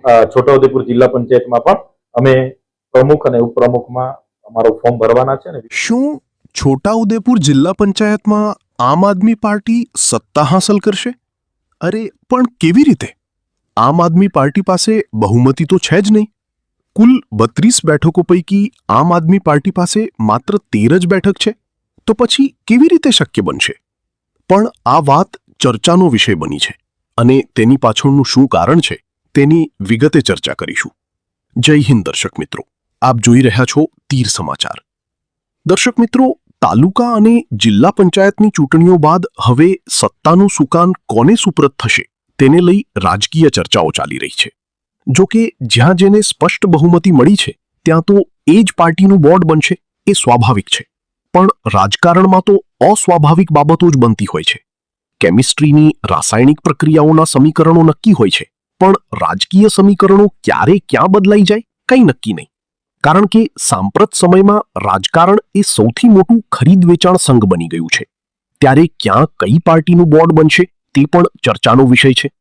છોટાઉદેપુર જિલ્લા પંચાયતમાં પણ અમે પ્રમુખ અને ઉપપ્રમુખમાં અમારું ફોર્મ ભરવાના છે ને શું છોટાઉદેપુર જિલ્લા પંચાયતમાં આમ આદમી પાર્ટી સત્તા હાંસલ કરશે? અરે પણ કેવી રીતે? આમ આદમી પાર્ટી પાસે બહુમતી તો છે જ નહીં. કુલ 32 બેઠકો પૈકી આમ આદમી પાર્ટી પાસે માત્ર 13 જ બેઠક છે. તો પછી કેવી રીતે શક્ય બનશે? પણ આ વાત ચર્ચાનો વિષય બની છે અને તેની પાછળનું શું કારણ છે તેની વિગતે ચર્ચા કરીશું. જય હિન્દ દર્શક મિત્રો, આપ જોઈ રહ્યા છો તીર સમાચાર. દર્શક મિત્રો, તાલુકા અને જિલ્લા પંચાયતની ચૂંટણીઓ બાદ હવે સત્તાનું સુકાન કોને સુપ્રત થશે તેને લઈ રાજકીય ચર્ચાઓ ચાલી રહી છે. જો કે જ્યાં જેને સ્પષ્ટ બહુમતી મળી છે ત્યાં તો એ જ પાર્ટીનું બોર્ડ બનશે એ સ્વાભાવિક છે. પણ રાજકારણમાં તો અસ્વાભાવિક બાબતો જ બનતી હોય છે. કેમિસ્ટ્રીની રાસાયણિક પ્રક્રિયાઓના સમીકરણો નક્કી હોય છે, પણ રાજકીય સમીકરણો ક્યારે ક્યાં બદલાઈ જાય કંઈ નક્કી નહીં. કારણ કે સાંપ્રત સમયમાં રાજકારણ એ સૌથી મોટું ખરીદ વેચાણ સંઘ બની ગયું છે. ત્યારે ક્યાં કઈ પાર્ટીનું બોર્ડ બનશે તે પણ ચર્ચાનો વિષય છે.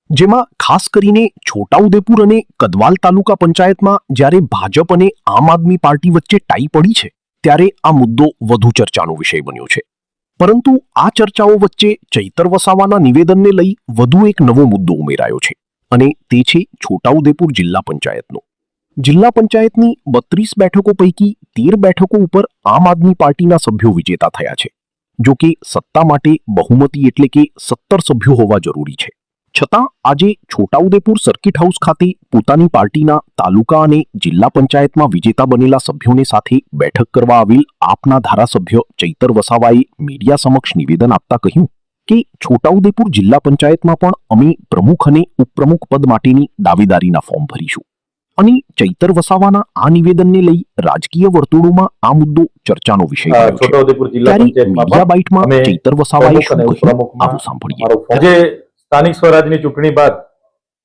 જેમાં ખાસ કરીને છોટાઉદેપુર અને કદવાલ તાલુકા પંચાયતમાં જ્યારે ભાજપ અને આમ આદમી પાર્ટી વચ્ચે ટાઈ પડી છે ત્યારે આ મુદ્દો વધુ ચર્ચાનો વિષય બન્યો છે. પરંતુ આ ચર્ચાઓ વચ્ચે ચૈતર વસાવાના નિવેદનને લઈ વધુ એક નવો મુદ્દો ઉમેરાયો છે અને તે છે છોટાઉદેપુર જિલ્લા પંચાયતનો. જિલ્લા પંચાયતની 32 બેઠકો પૈકી 13 બેઠકો ઉપર આમ આદમી પાર્ટીના સભ્યો વિજેતા થયા છે. જો કે સત્તા માટે બહુમતી એટલે કે 17 સભ્યો હોવા જરૂરી છે. છતાં આજે છોટાઉદેપુર સર્કિટ હાઉસ ખાતે પોતાની પાર્ટીના તાલુકા અને જિલ્લા પંચાયતમાં વિજેતા બનેલા સભ્યોને સાથે બેઠક કરવા આવેલ આપના ધારાસભ્ય ચૈતર વસાવાએ મીડિયા સમક્ષ નિવેદન આપતા કહ્યું કે છોટાઉદેપુર જિલ્લા પંચાયતમાં પણ અમે પ્રમુખ અને ઉપપ્રમુખ પદ માટેની દાવેદારીના ફોર્મ ભરીશું. અને ચૈતર વસાવાના આ નિવેદનને લઈ રાજકીય વર્તુળોમાં આ મુદ્દો ચર્ચાનો વિષય બન્યો છે. છોટાઉદેપુર જિલ્લા મીડિયા બાઇટમાં ચૈતર વસાવાએ શું કહ્યું આવું સાંભળીએ. સ્થાનિક સ્વરાજની ચૂંટણી બાદ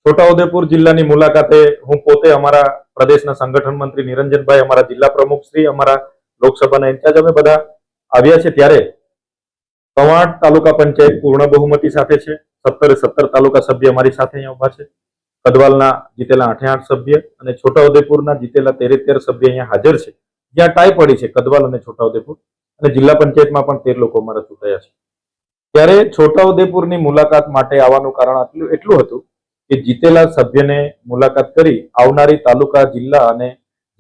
છોટાઉદેપુર જિલ્લાની મુલાકાતે હું પોતે અમારા પ્રદેશના સંગઠન મંત્રી નિરંજનભાઈ, અમારા જિલ્લા પ્રમુખ શ્રી, અમારા લોકસભાના ઇન્ચાર્જ અમે બધા આવ્યા છે. ત્યારે કવાંટ તાલુકા પંચાયત પૂર્ણ બહુમતી સાથે છે. 17 તાલુકા સભ્ય અમારી સાથે અહીંયા ઉભા છે. કદવાલના જીતેલા 8 સભ્ય અને છોટાઉદેપુરના જીતેલા 13 સભ્ય અહીંયા હાજર છે. જ્યાં ટાઈ પડી છે કદવાલ અને છોટાઉદેપુર, અને જિલ્લા પંચાયતમાં પણ 13 લોકો અમારા ચૂંટાયા છે. ત્યારે છોટાઉદેપુરની મુલાકાત માટે આવવાનું કારણ એટલું હતું કે જીતેલા સભ્યને મુલાકાત કરી આવનારી તાલુકા, જિલ્લા અને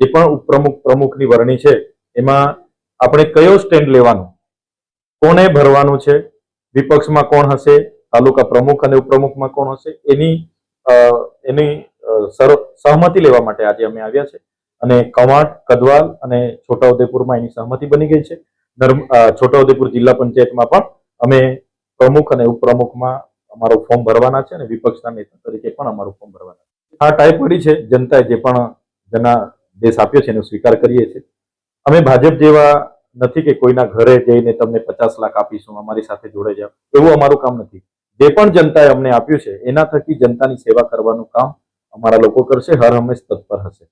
જે પણ ઉપપ્રમુખ પ્રમુખની વરણી છે એમાં આપણે કયો સ્ટેન્ડ લેવાનું, કોને ભરવાનું છે, વિપક્ષમાં કોણ હશે, તાલુકા પ્રમુખ અને ઉપપ્રમુખમાં કોણ હશે, એની સહમતિ લેવા માટે આજે અમે આવ્યા છે. અને કવાંટ, કદવાલ અને છોટાઉદેપુરમાં એની સહમતિ બની ગઈ છે. છોટાઉદેપુર જિલ્લા પંચાયતમાં પણ અમે પ્રમુખ અને ઉપપ્રમુખમાં અમારું ફોર્મ ભરવાના છે અને વિપક્ષના નેતા તરીકે પણ અમારું ફોર્મ ભરવાના છે. આ ટાઈ પડી છે. જનતાએ જે પણ જનાદેશ આપ્યો છે એનો સ્વીકાર કરીએ છીએ. અમે ભાજપ જેવા નથી કે કોઈના ઘરે જઈને તમને 50 લાખ આપીશું, અમારી સાથે જોડાઈ જાઓ, એવું અમારું કામ નથી. જે પણ જનતાએ અમને આપ્યું છે એના થકી જનતાની સેવા કરવાનું કામ અમારા લોકો કરશે, હર હંમેશ તત્પર હશે.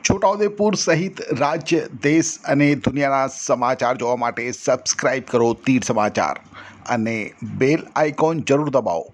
છોટાઉદેપુર સહિત રાજ્ય, દેશ અને દુનિયાના સમાચાર જોવા માટે સબસ્ક્રાઇબ કરો તીર સમાચાર અને બેલ આઇકોન જરૂર દબાવો.